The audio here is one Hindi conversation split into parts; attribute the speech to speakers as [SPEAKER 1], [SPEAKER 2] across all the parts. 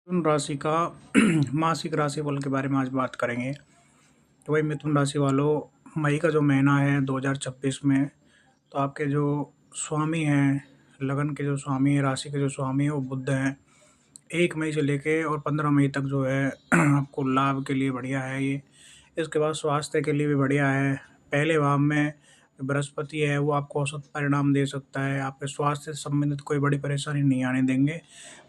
[SPEAKER 1] मिथुन राशि का मासिक राशिफल के बारे में आज बात करेंगे। तो भाई मिथुन राशि वालों, मई का जो महीना है 2026 में, तो आपके जो स्वामी हैं, लगन के जो स्वामी हैं, राशि के जो स्वामी हैं वो बुध हैं। 1 मई से लेके और 15 मई तक जो है आपको लाभ के लिए बढ़िया है ये। इसके बाद स्वास्थ्य के लिए भी बढ़िया है। पहले भाव में बृहस्पति है, वो आपको औसत परिणाम दे सकता है। आपके स्वास्थ्य से संबंधित कोई बड़ी परेशानी नहीं आने देंगे।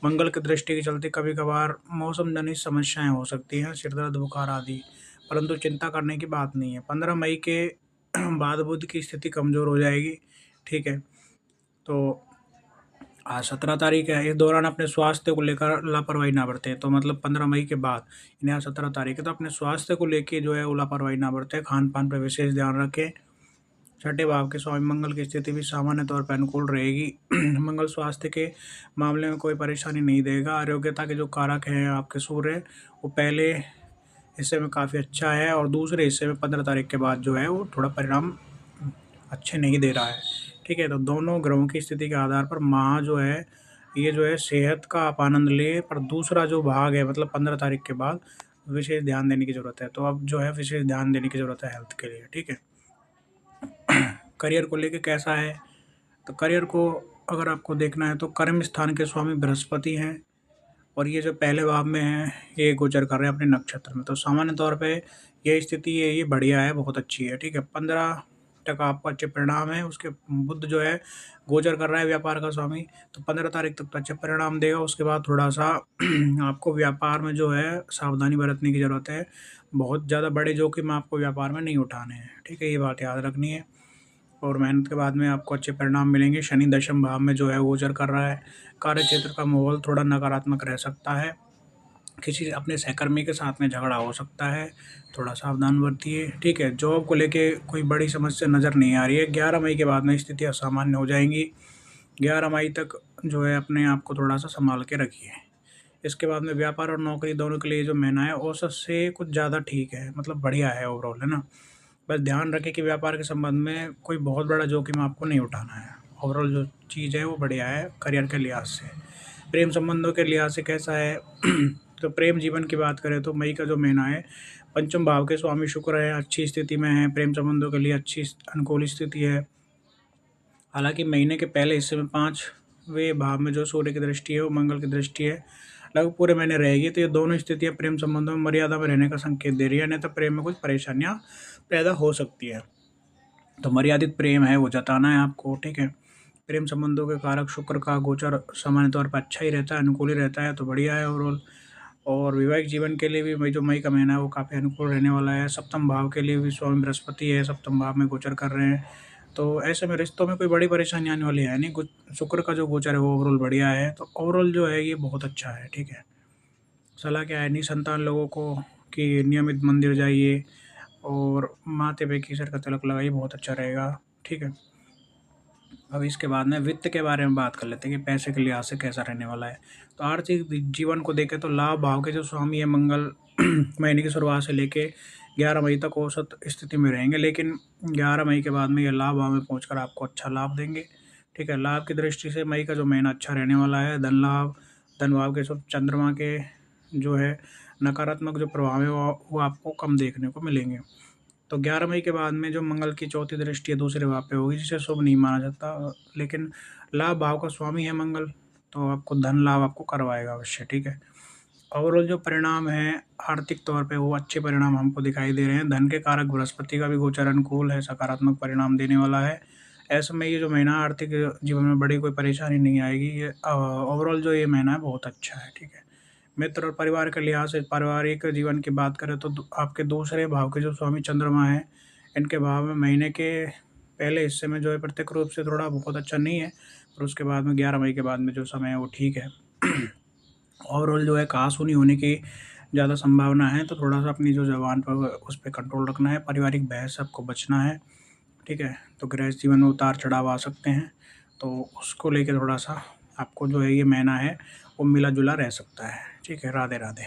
[SPEAKER 1] मंगल की दृष्टि के चलते कभी-कभार मौसम जनित समस्याएँ हो सकती हैं, सिर दर्द, बुखार आदि, परंतु चिंता करने की बात नहीं है। 15 मई के बाद बुध की स्थिति कमज़ोर हो जाएगी, ठीक है? तो आज 17 तारीख है, इस दौरान अपने स्वास्थ्य को लेकर लापरवाही ना बरतें। तो मतलब 15 मई के बाद यानी आज 17 तारीख है, तो अपने स्वास्थ्य को लेके जो है वो लापरवाही ना बरतें। खान-पान पे विशेष ध्यान रखें। छठे भाव के स्वामी मंगल की स्थिति भी सामान्य तौर पर अनुकूल रहेगी। मंगल स्वास्थ्य के मामले में कोई परेशानी नहीं देगा। आरोग्यता के जो कारक हैं आपके सूर्य, वो पहले हिस्से में काफ़ी अच्छा है और दूसरे हिस्से में 15 तारीख के बाद जो है वो थोड़ा परिणाम अच्छे नहीं दे रहा है, ठीक है? तो दोनों ग्रहों की स्थिति के आधार पर माह जो है, ये जो है सेहत का आप आनंद लें, पर दूसरा जो भाग है मतलब 15 तारीख के बाद विशेष ध्यान देने की ज़रूरत है। तो अब जो है विशेष ध्यान देने की ज़रूरत है हेल्थ के लिए, ठीक है? करियर को लेके कैसा है? तो करियर को अगर आपको देखना है तो कर्म स्थान के स्वामी बृहस्पति हैं और ये जो पहले भाव में हैं, ये गोचर कर रहे हैं अपने नक्षत्र में। तो सामान्य तौर पे ये स्थिति है, ये बढ़िया है, बहुत अच्छी है, ठीक है? 15 तक आपको अच्छे परिणाम हैं। उसके बुध जो है गोचर कर रहा है व्यापार का स्वामी, तो 15 तारीख तक तो अच्छे परिणाम देगा। उसके बाद थोड़ा-सा आपको व्यापार में जो है सावधानी बरतने की ज़रूरत है। बहुत ज़्यादा बड़े जोखिम आपको व्यापार में नहीं उठाने हैं, ठीक है? ये बात याद रखनी है। और मेहनत के बाद में आपको अच्छे परिणाम मिलेंगे। शनि दशम भाव में जो है गोचर कर रहा है। कार्यक्षेत्र का माहौल थोड़ा नकारात्मक रह सकता है। किसी अपने सहकर्मी के साथ में झगड़ा हो सकता है, थोड़ा सावधान बरतिए, ठीक है? जॉब को लेके कोई बड़ी समस्या नज़र नहीं आ रही है। 11 मई के बाद में स्थितियाँ सामान्य हो जाएँगी। 11 मई तक जो है अपने आप को थोड़ा-सा सँभाल के रखिए। इसके बाद में व्यापार और नौकरी दोनों के लिए जो महीना है औसत से कुछ ज़्यादा ठीक है, मतलब बढ़िया है ओवरऑल, है ना? बस ध्यान रखें कि व्यापार के संबंध में कोई बहुत बड़ा जोखिम आपको नहीं उठाना है। ओवरऑल जो चीज़ है वो बढ़िया है करियर के लिहाज से। प्रेम संबंधों के लिहाज से कैसा है? तो प्रेम जीवन की बात करें तो मई का जो महीना है, पंचम भाव के स्वामी शुक्र है, अच्छी स्थिति में है, प्रेम संबंधों के लिए अच्छी अनुकूल स्थिति है। हालाँकि महीने के पहले हिस्से में 5वें भाव में जो सूर्य की दृष्टि है, वो मंगल की दृष्टि है, लगभग पूरे महीने रहेगी। तो ये दोनों स्थितियाँ प्रेम संबंधों में मर्यादा में रहने का संकेत दे रही है, नहीं तो प्रेम में कुछ परेशानियाँ पैदा हो सकती है। तो मर्यादित प्रेम है वो जताना है आपको, ठीक है? प्रेम संबंधों के कारक शुक्र का गोचर सामान्य तौर पर अच्छा ही रहता है, अनुकूल ही रहता है, तो बढ़िया है ओवरऑल। और वैवाहिक जीवन के लिए भी मई का महीना है वो काफ़ी अनुकूल रहने वाला है। सप्तम भाव के लिए भी स्वामी बृहस्पति है, सप्तम भाव में गोचर कर रहे हैं। तो ऐसे में रिश्तों में कोई बड़ी परेशानी आने वाली है नहीं। कुछ शुक्र का जो गोचर है वो ओवरऑल बढ़िया है, तो ओवरऑल जो है ये बहुत अच्छा है, ठीक है? सलाह क्या है निसंतान लोगों को कि नियमित मंदिर जाइए और माथे पे केसर का तिलक लगाइए, बहुत अच्छा रहेगा, ठीक है? अब इसके बाद में वित्त के बारे में बात कर लेते हैं कि पैसे के लिहाज से कैसा रहने वाला है। तो आर्थिक जीवन को देखें तो लाभ भाव के जो स्वामी है मंगल महीने की शुरुआत से लेके 11 मई तक औसत स्थिति में रहेंगे, लेकिन 11 मई के बाद में ये लाभ भाव में पहुंचकर आपको अच्छा लाभ देंगे, ठीक है? लाभ की दृष्टि से मई का जो महीना अच्छा रहने वाला है। धन लाभ, धन भाव के सब चंद्रमा के जो है नकारात्मक जो प्रभाव है वो आपको कम देखने को मिलेंगे। तो 11 मई के बाद में जो मंगल की चौथी दृष्टि है दूसरे भाव पे होगी, जिसे शुभ नहीं माना जाता, लेकिन लाभ भाव का स्वामी है मंगल, तो आपको धन लाभ आपको करवाएगा अवश्य, ठीक है? ओवरऑल जो परिणाम है आर्थिक तौर पे वो अच्छे परिणाम हमको दिखाई दे रहे हैं। धन के कारक बृहस्पति का भी गोचर अनुकूल है, सकारात्मक परिणाम देने वाला है। ऐसे में ये जो महीना आर्थिक जीवन में बड़ी कोई परेशानी नहीं आएगी। ये ओवरऑल जो ये महीना है बहुत अच्छा है, ठीक है? मित्र और परिवार के लिहाज से पारिवारिक जीवन की बात करें तो आपके दूसरे भाव के जो स्वामी चंद्रमा हैं, इनके भाव में महीने के पहले हिस्से में जो है प्रत्यक्ष रूप से थोड़ा बहुत अच्छा नहीं है, पर उसके बाद में 11 मई के बाद में जो समय है वो ठीक है। ओवरऑल जो है कहा-सुनी होने की ज़्यादा संभावना है, तो थोड़ा-सा अपनी जो ज़ुबान पर उस पे कंट्रोल रखना है, पारिवारिक बहस से आपको बचना है, ठीक है? तो गृहस्थ जीवन में उतार-चढ़ाव आ सकते हैं, तो उसको लेके थोड़ा-सा आपको जो है ये महीना है वो मिला-जुला रह सकता है, ठीक है? राधे-राधे।